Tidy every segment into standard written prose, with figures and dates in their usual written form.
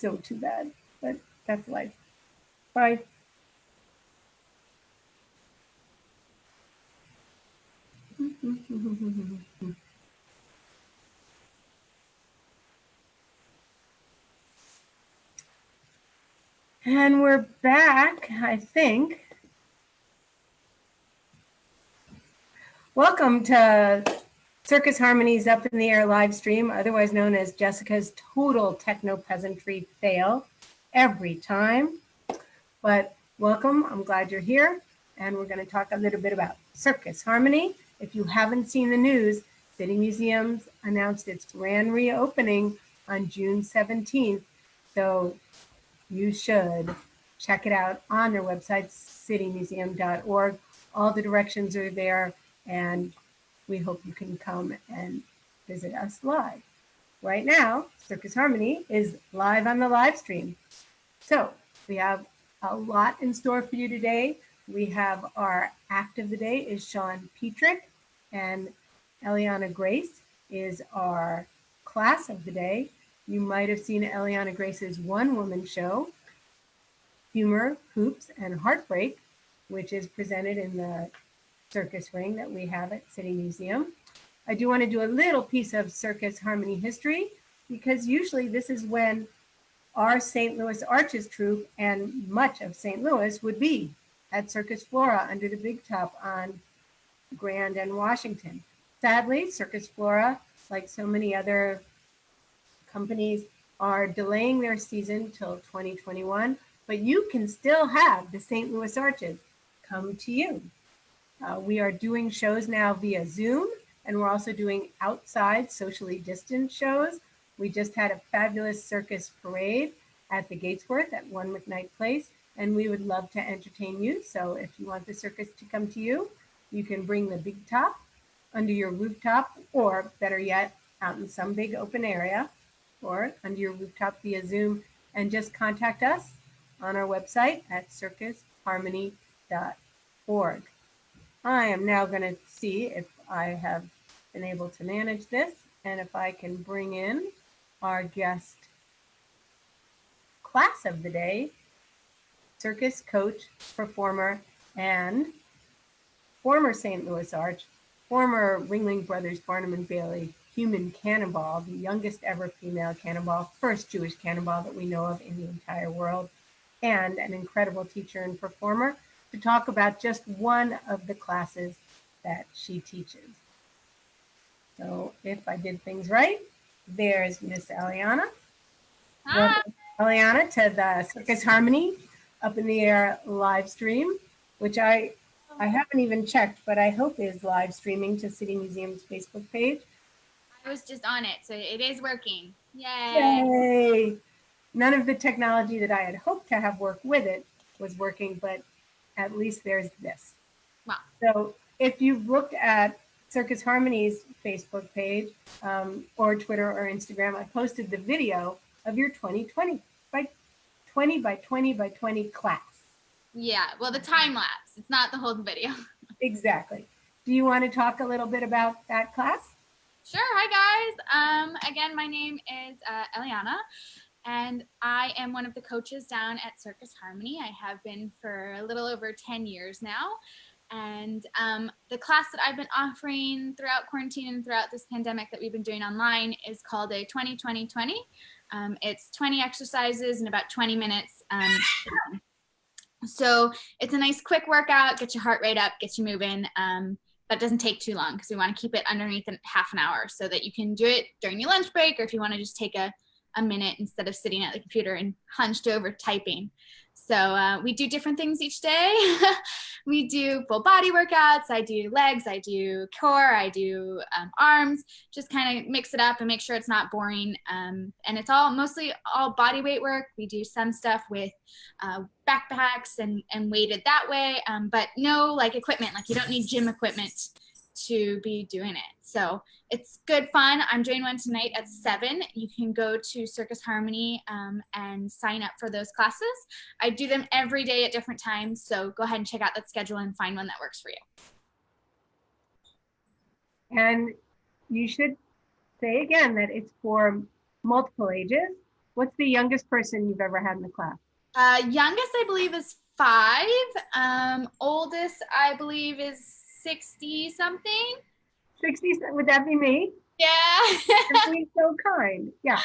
so too bad, but that's life. Bye. And we're back, I think. Welcome to Circus Harmony's Up in the Air live stream, otherwise known as Jessica's total techno peasantry fail every time. But welcome, I'm glad you're here. And we're going to talk a little bit about Circus Harmony. If you haven't seen the news, City Museums announced its grand reopening on June 17th. So you should check it out on their website, citymuseum.org. All the directions are there, and we hope you can come and visit us live. Right now, Circus Harmony is live on the live stream. So we have a lot in store for you today. We have our act of the day is Sean Petrick, and Eliana Grace is our class of the day. You might have seen Eliana Grace's one-woman show, Humor, Hoops, and Heartbreak, which is presented in the circus ring that we have at City Museum. I do want to do a little piece of Circus Harmony history, because usually this is when our St. Louis Arches troupe and much of St. Louis would be at Circus Flora under the big top on Grand and Washington. Sadly, Circus Flora, like so many other companies, are delaying their season till 2021, but you can still have the St. Louis Arches come to you. We are doing shows now via Zoom, and we're also doing outside socially distanced shows. We just had a fabulous circus parade at the Gatesworth at One McKnight Place, and we would love to entertain you. So if you want the circus to come to you, you can bring the big top under your rooftop, or better yet, out in some big open area, or under your rooftop via Zoom, and just contact us on our website at circusharmony.org. I am now going to see if I have been able to manage this, and if I can bring in our guest class of the day, circus coach, performer, and former St. Louis Arch, former Ringling Brothers Barnum and Bailey human cannonball, the youngest ever female cannonball, first Jewish cannonball that we know of in the entire world, and an incredible teacher and performer, to talk about just one of the classes that she teaches. So if I did things right, there's Miss Eliana. Hi. Welcome, Eliana, to the Circus Harmony Up in the Air live stream, which I haven't even checked, but I hope is live streaming to City Museum's Facebook page. I was just on it, so it is working. Yay! Yay! None of the technology that I had hoped to have work with it was working, but at least there's this. Wow. So if you've looked at Circus Harmony's Facebook page or Twitter or Instagram, I posted the video of your 2020 by 20 by 20 by 20 class. Yeah, well, the time lapse. It's not the whole video. Exactly. Do you want to talk a little bit about that class? Sure. Hi, guys. Again, my name is Eliana, and I am one of the coaches down at Circus Harmony. I have been for a little over 10 years now. And the class that I've been offering throughout quarantine and throughout this pandemic that we've been doing online is called a 20-20-20. It's 20 exercises in about 20 minutes. So it's a nice quick workout, get your heart rate up, get you moving. That doesn't take too long because we want to keep it underneath half an hour so that you can do it during your lunch break, or if you want to just take a minute instead of sitting at the computer and hunched over typing. So we do different things each day. We do full body workouts. I do legs, I do core, I do arms, just kind of mix it up and make sure it's not boring. And it's mostly all body weight work. We do some stuff with backpacks and weighted that way, but no like equipment, like you don't need gym equipment to be doing it. So it's good fun. I'm doing one tonight at 7. You can go to Circus Harmony and sign up for those classes. I do them every day at different times, so go ahead and check out that schedule and find one that works for you. And you should say again that it's for multiple ages. What's the youngest person you've ever had in the class? Youngest, I believe, is 5. Oldest, I believe, is 60 something. 60, would that be me? Yeah. You're being so kind. Yeah.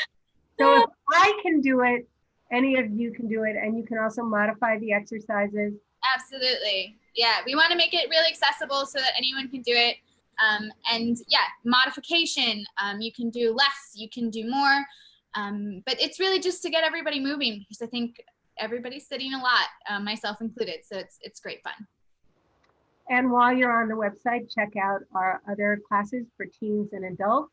So if I can do it, any of you can do it, and you can also modify the exercises. Absolutely. Yeah, we want to make it really accessible so that anyone can do it. And yeah, modification, you can do less, you can do more. But it's really just to get everybody moving, because I think everybody's sitting a lot, myself included. So it's great fun. And while you're on the website, check out our other classes for teens and adults.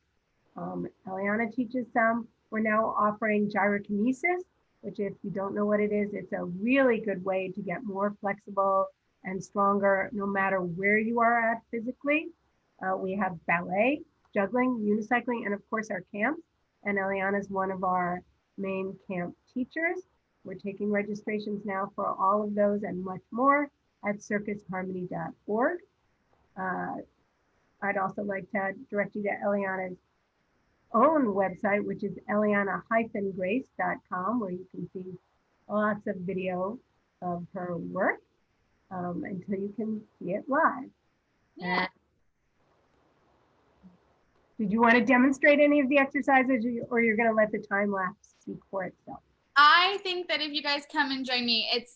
Eliana teaches some. We're now offering gyrokinesis, which if you don't know what it is, it's a really good way to get more flexible and stronger no matter where you are at physically. We have ballet, juggling, unicycling, and of course our camps. And Eliana is one of our main camp teachers. We're taking registrations now for all of those and much more at circusharmony.org. I'd also like to direct you to Eliana's own website, which is eliana-grace.com, where you can see lots of video of her work until you can see it live. Yeah. Did you want to demonstrate any of the exercises, or you're going to let the time lapse speak for itself? I think that if you guys come and join me, it's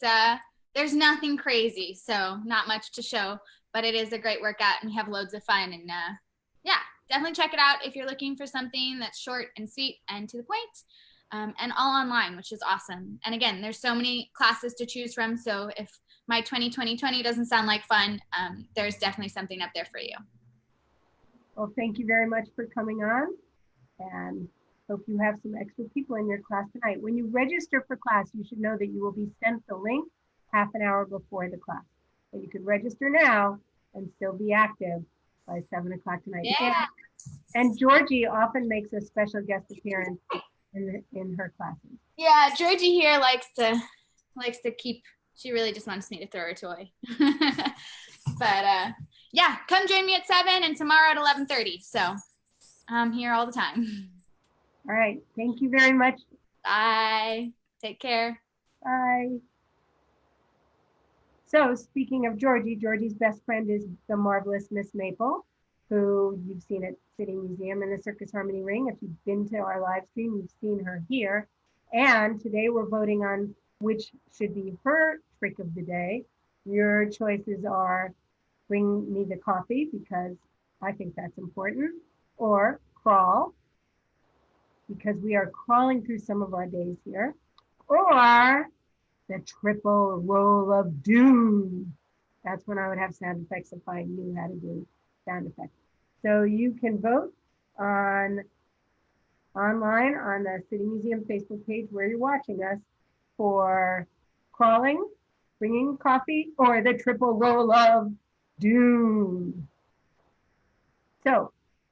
there's nothing crazy, so not much to show, but it is a great workout and you have loads of fun. And yeah, definitely check it out if you're looking for something that's short and sweet and to the point, and all online, which is awesome. And again, there's so many classes to choose from, so if my 2020 doesn't sound like fun, there's definitely something up there for you. Well, thank you very much for coming on, and hope you have some extra people in your class tonight. When you register for class, you should know that you will be sent the link half an hour before the class. But you could register now and still be active by 7 o'clock tonight. Yeah. And Georgie often makes a special guest appearance in her classes. Yeah, Georgie here likes to keep, she really just wants me to throw her toy. But yeah, come join me at 7 and tomorrow at 11:30. So I'm here all the time. All right. Thank you very much. Bye. Take care. Bye. So speaking of Georgie, Georgie's best friend is the marvelous Miss Maple, who you've seen at City Museum in the Circus Harmony Ring. If you've been to our live stream, you've seen her here. And today we're voting on which should be her trick of the day. Your choices are bring me the coffee, because I think that's important, or crawl, because we are crawling through some of our days here, or the triple roll of doom. That's when I would have sound effects if I knew how to do sound effects. So you can vote online on the City Museum Facebook page where you're watching us for crawling, bringing coffee, or the triple roll of doom. So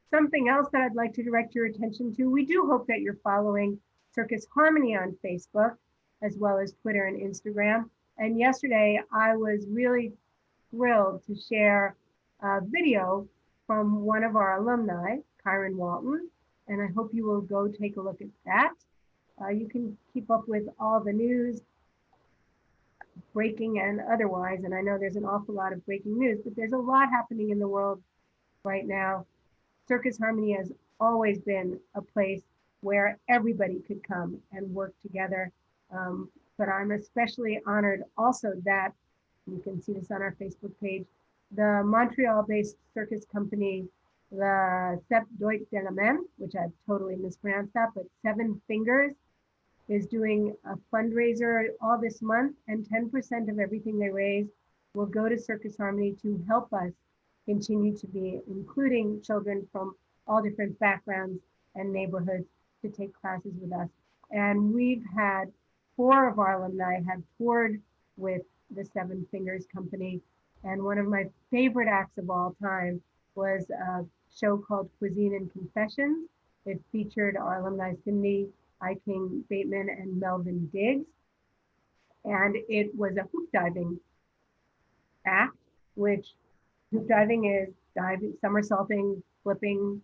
something else that I'd like to direct your attention to, we do hope that you're following Circus Harmony on Facebook, as well as Twitter and Instagram. And yesterday I was really thrilled to share a video from one of our alumni, Kyron Walton, and I hope you will go take a look at that. You can keep up with all the news, breaking and otherwise, and I know there's an awful lot of breaking news, but there's a lot happening in the world right now. Circus Harmony has always been a place where everybody could come and work together. But I'm especially honored also that, you can see this on our Facebook page, the Montreal-based circus company, the Sept Doit de la Main, which I've totally mispronounced that, but 7 Fingers, is doing a fundraiser all this month, and 10% of everything they raise will go to Circus Harmony to help us continue to be including children from all different backgrounds and neighborhoods to take classes with us. And we've had 4 of our alumni have toured with the 7 Fingers company. And one of my favorite acts of all time was a show called Cuisine and Confessions. It featured our alumni Cindy Eiking Bateman and Melvin Diggs. And it was a hoop diving act, which hoop diving is diving, somersaulting, flipping,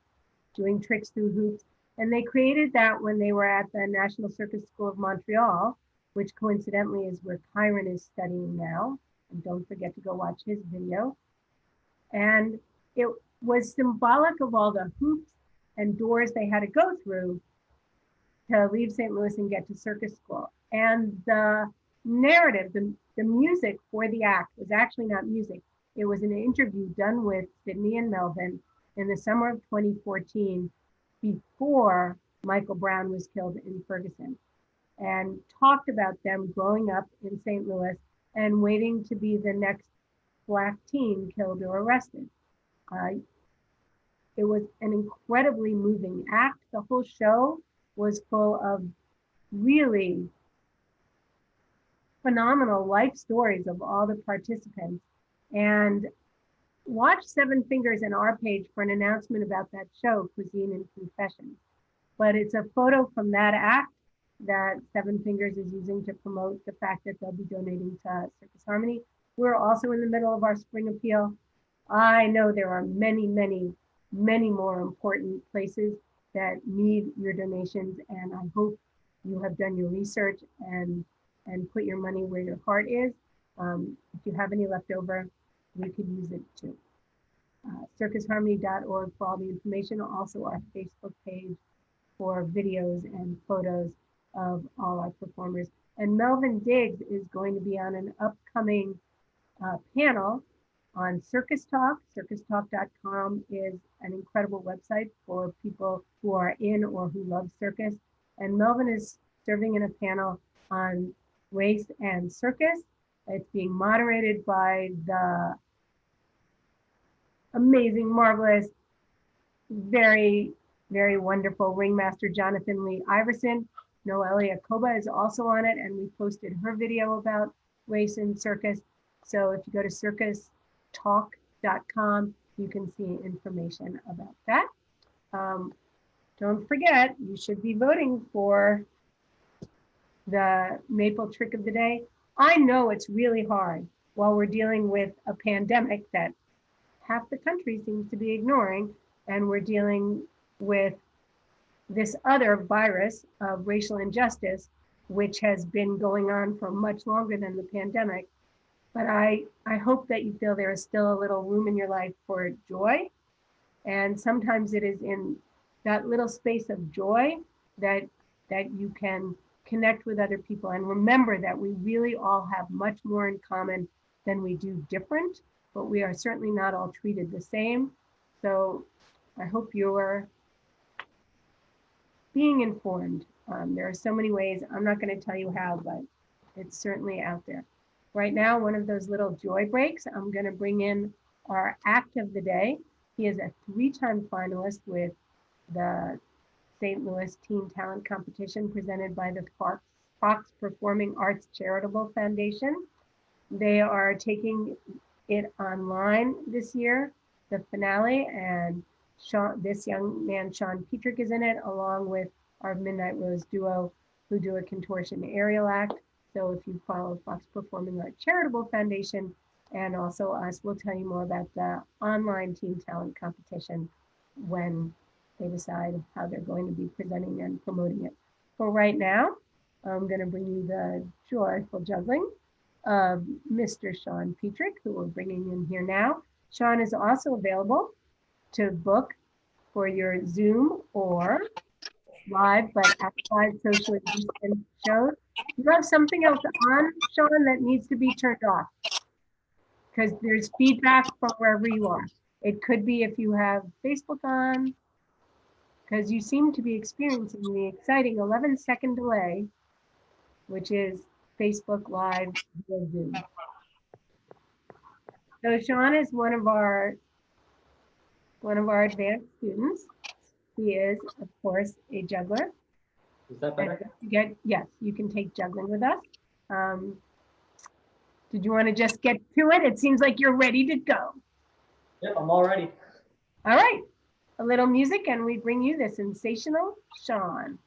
doing tricks through hoops. And they created that when they were at the National Circus School of Montreal, which coincidentally is where Kyron is studying now. And don't forget to go watch his video. And it was symbolic of all the hoops and doors they had to go through to leave St. Louis and get to circus school. And the narrative, the music for the act was actually not music. It was an interview done with Sydney and Melvin in the summer of 2014 before Michael Brown was killed in Ferguson, and talked about them growing up in St. Louis and waiting to be the next Black teen killed or arrested. It was an incredibly moving act. The whole show was full of really phenomenal life stories of all the participants. And watch Seven Fingers in our page for an announcement about that show, Cuisine and Confessions. But it's a photo from that act that Seven Fingers is using to promote the fact that they'll be donating to Circus Harmony. We're also in the middle of our spring appeal. I know there are many, many, many more important places that need your donations, and I hope you have done your research and put your money where your heart is. If you have any left over, we could use it too. Circusharmony.org for all the information. Also our Facebook page for videos and photos of all our performers. And Melvin Diggs is going to be on an upcoming panel on Circus Talk. Circustalk.com is an incredible website for people who are in or who love circus. And Melvin is serving in a panel on race and circus. It's being moderated by the amazing, marvelous, very, very wonderful ringmaster Jonathan Lee Iverson. Noelia Koba is also on it, and we posted her video about race and circus. So if you go to circustalk.com, you can see information about that. Don't forget, you should be voting for the Maple Trick of the Day. I know it's really hard while we're dealing with a pandemic that half the country seems to be ignoring, and we're dealing with this other virus of racial injustice, which has been going on for much longer than the pandemic. But I hope that you feel there is still a little room in your life for joy. And sometimes it is in that little space of joy that you can connect with other people and remember that we really all have much more in common than we do different, but we are certainly not all treated the same. So I hope you're being informed. There are so many ways. I'm not going to tell you how, but it's certainly out there. Right now, one of those little joy breaks, I'm going to bring in our act of the day. He is a 3-time finalist with the St. Louis Teen Talent Competition presented by the Fox Performing Arts Charitable Foundation. They are taking it online this year, the finale, and this young man, Sean Petrick, is in it, along with our Midnight Rose duo, who do a contortion aerial act. So if you follow Fox Performing Arts Charitable Foundation and also us, we'll tell you more about the online Teen Talent Competition when they decide how they're going to be presenting and promoting it. For right now, I'm going to bring you the joyful juggling of Mr. Sean Petrick, who we're bringing in here now. Sean is also available to book for your Zoom or live, but outside socially distant shows. You have something else on, Sean, that needs to be turned off because there's feedback from wherever you are. It could be if you have Facebook on, because you seem to be experiencing the exciting 11-second delay, which is Facebook Live via Zoom. So Sean is one of our advanced students. He is, of course, a juggler. Is that better? Yes, you can take juggling with us. Did you want to just get to it? It seems like you're ready to go. Yep, I'm all ready. All right, a little music and we bring you the sensational Sean.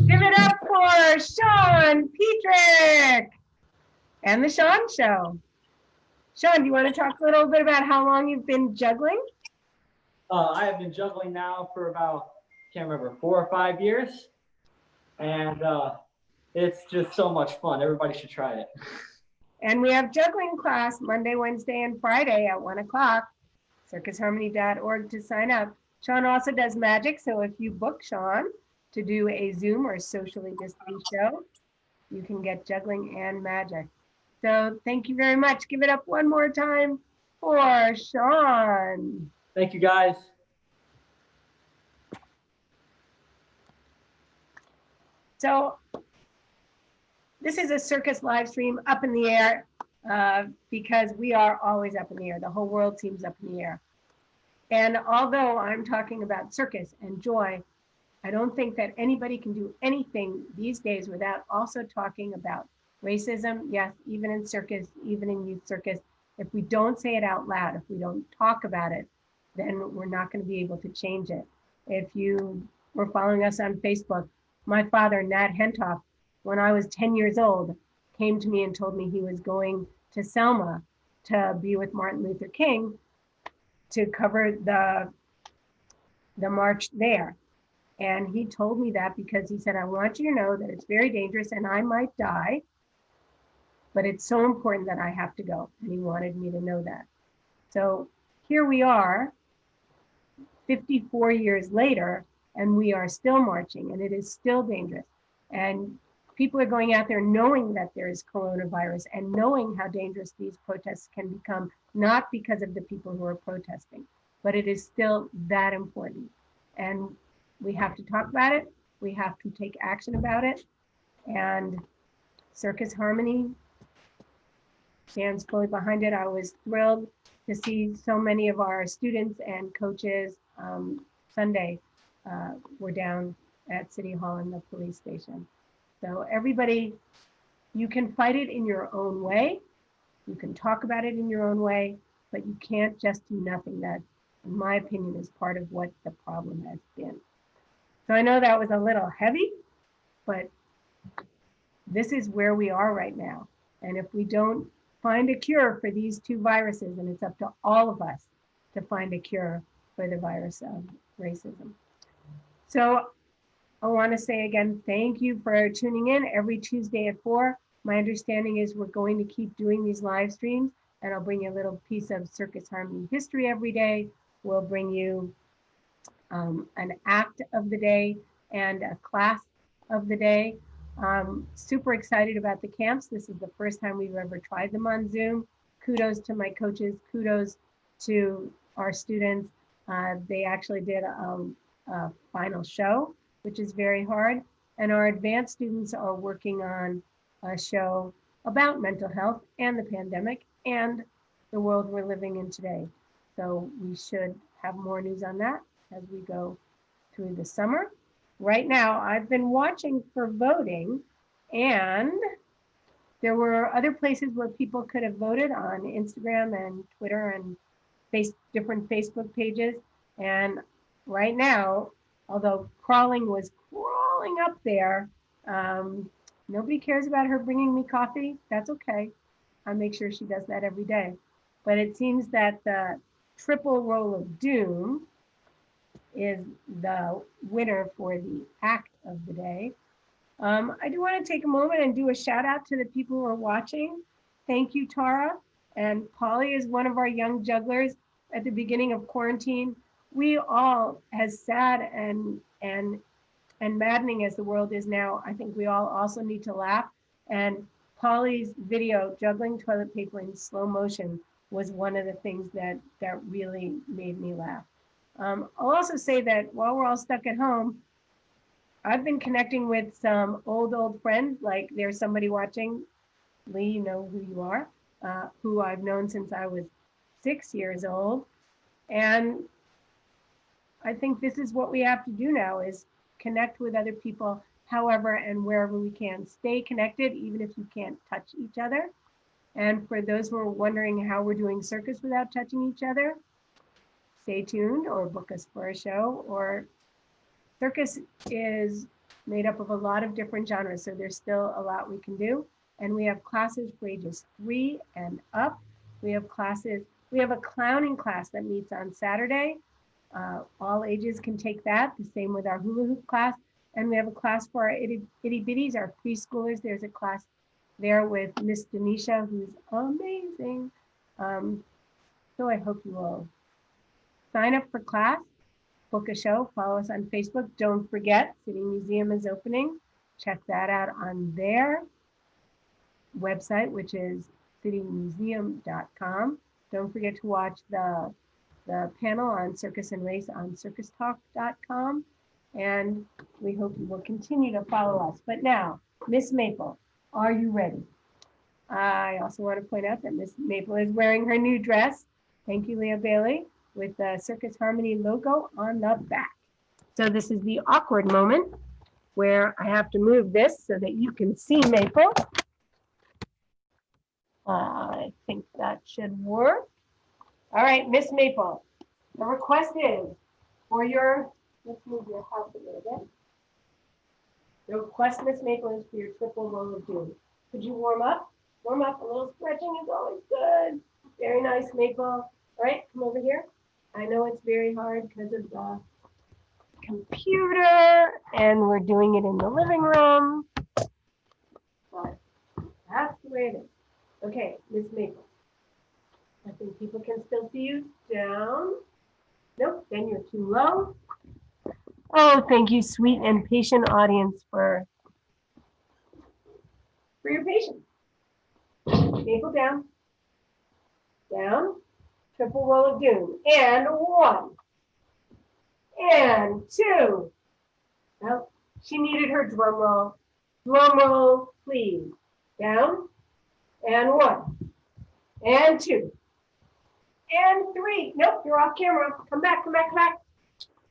Give it up for Sean Petrick and the Sean Show. Sean, do you want to talk a little bit about how long you've been juggling? I have been juggling now for about, can't remember, 4 or 5 years. And it's just so much fun. Everybody should try it. And we have juggling class Monday, Wednesday, and Friday at 1 o'clock. circusharmony.org to sign up. Sean also does magic, so if you book Sean to do a Zoom or socially distanced show, you can get juggling and magic. So thank you very much. Give it up one more time for Sean. Thank you, guys. So this is a circus live stream up in the air because we are always up in the air. The whole world seems up in the air. And although I'm talking about circus and joy, I don't think that anybody can do anything these days without also talking about racism. Yes, even in circus, even in youth circus, if we don't say it out loud, if we don't talk about it, then we're not going to be able to change it. If you were following us on Facebook, my father, Nat Hentoff, when I was 10 years old, came to me and told me he was going to Selma to be with Martin Luther King to cover the march there. And he told me that because he said, I want you to know that it's very dangerous and I might die, but it's so important that I have to go. And he wanted me to know that. So here we are, 54 years later, and we are still marching, and it is still dangerous. And people are going out there knowing that there is coronavirus and knowing how dangerous these protests can become, not because of the people who are protesting, but it is still that important. And we have to talk about it. We have to take action about it. And Circus Harmony stands fully behind it. I was thrilled to see so many of our students and coaches Sunday were down at City Hall in the police station. So everybody, you can fight it in your own way. You can talk about it in your own way, but you can't just do nothing. That, in my opinion, is part of what the problem has been. So I know that was a little heavy, but this is where we are right now. And if we don't find a cure for these two viruses, and it's up to all of us to find a cure for the virus of racism. So I want to say again, thank you for tuning in every Tuesday at 4. My understanding is we're going to keep doing these live streams, and I'll bring you a little piece of Circus Harmony history every day. We'll bring you an act of the day and a class of the day. Super excited about the camps. This is the first time we've ever tried them on Zoom. Kudos to my coaches, kudos to our students. They actually did a final show, which is very hard. And our advanced students are working on a show. about mental health and the pandemic and the world we're living in today. So we should have more news on that as we go through the summer. Right now, I've been watching for voting, and there were other places where people could have voted on Instagram and Twitter and different Facebook pages. And right now, although crawling was crawling up there, nobody cares about her bringing me coffee. That's okay. I make sure she does that every day. But it seems that the triple roll of doom is the winner for the act of the day. I do want to take a moment and do a shout out to the people who are watching. Thank you, Tara. And Polly is one of our young jugglers at the beginning of quarantine. We all, as sad and maddening as the world is now, I think we all also need to laugh. And Polly's video, juggling toilet paper in slow motion, was one of the things that really made me laugh. I'll also say that while we're all stuck at home, I've been connecting with some old friends, like there's somebody watching, Lee, you know who you are, who I've known since I was 6 years old. And I think this is what we have to do now, is connect with other people however and wherever we can. Stay connected, even if you can't touch each other. And for those who are wondering how we're doing circus without touching each other, stay tuned or book us for a show. Or circus is made up of a lot of different genres, so there's still a lot we can do. And we have classes for ages 3 and up. We have classes, we have a clowning class that meets on Saturday. All ages can take that, the same with our hula hoop class. And we have a class for our itty bitties, our preschoolers. There's a class there with Miss Denisha, who's amazing. So I hope you will sign up for class, book a show, follow us on Facebook. Don't forget, City Museum is opening. Check that out on their website, which is citymuseum.com. Don't forget to watch the panel on Circus and Race on circustalk.com. And we hope you will continue to follow us. But now, Miss Maple, are you ready? I also want to point out that Miss Maple is wearing her new dress. Thank you, Leah Bailey, with the Circus Harmony logo on the back. So this is the awkward moment where I have to move this so that you can see Maple. I think that should work. All right, Miss Maple, the request is for your, let's move your house a little bit. The request, Miss Maple, is for your triple roll of doom. Could you warm up? Warm up, a little stretching is always good. Very nice, Maple. All right, come over here. I know it's very hard because of the computer and we're doing it in the living room, but that's the way it is. Okay, Miss Maple. I think people can still see you. Down. Nope, then you're too low. Oh, thank you, sweet and patient audience, for your patience. Maple down. Down. Triple roll of doom. And 1. And 2. Well, she needed her drum roll. Drum roll, please. Down. And 1. And 2. And 3. Nope, you're off camera. Come back, come back, come back.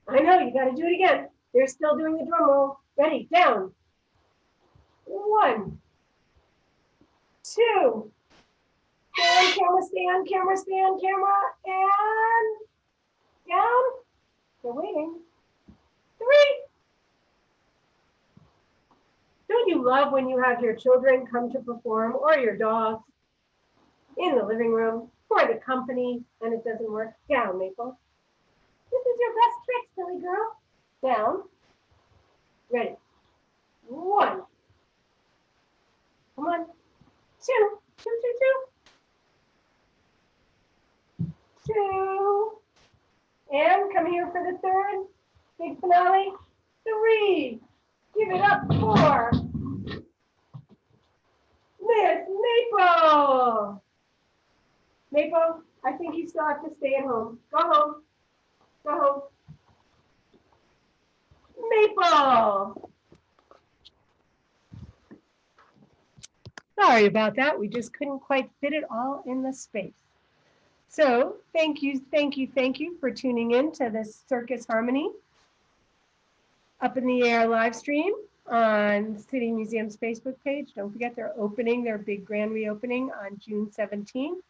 I know, you got to do it again. They're still doing the drum roll. Ready, down. 1. 2. Stay on camera, stay on camera, stay on camera. And down. They're waiting. 3. Don't you love when you have your children come to perform, or your dogs, in the living room for the company, and it doesn't work? Down, Maple. This is your best trick, silly girl. Down. Ready. 1. Come on. 2. 2, 2, 2. 2. And come here for the third. Big finale. 3. Give it up for Miss Maple. Maple, I think you still have to stay at home. Go home. Go home. Maple. Sorry about that. We just couldn't quite fit it all in the space. So thank you for tuning in to this Circus Harmony Up in the Air live stream on City Museum's Facebook page. Don't forget they're opening their big grand reopening on June 17th.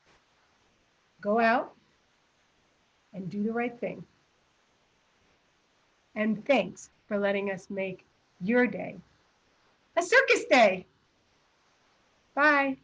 Go out and do the right thing. And thanks for letting us make your day a circus day. Bye.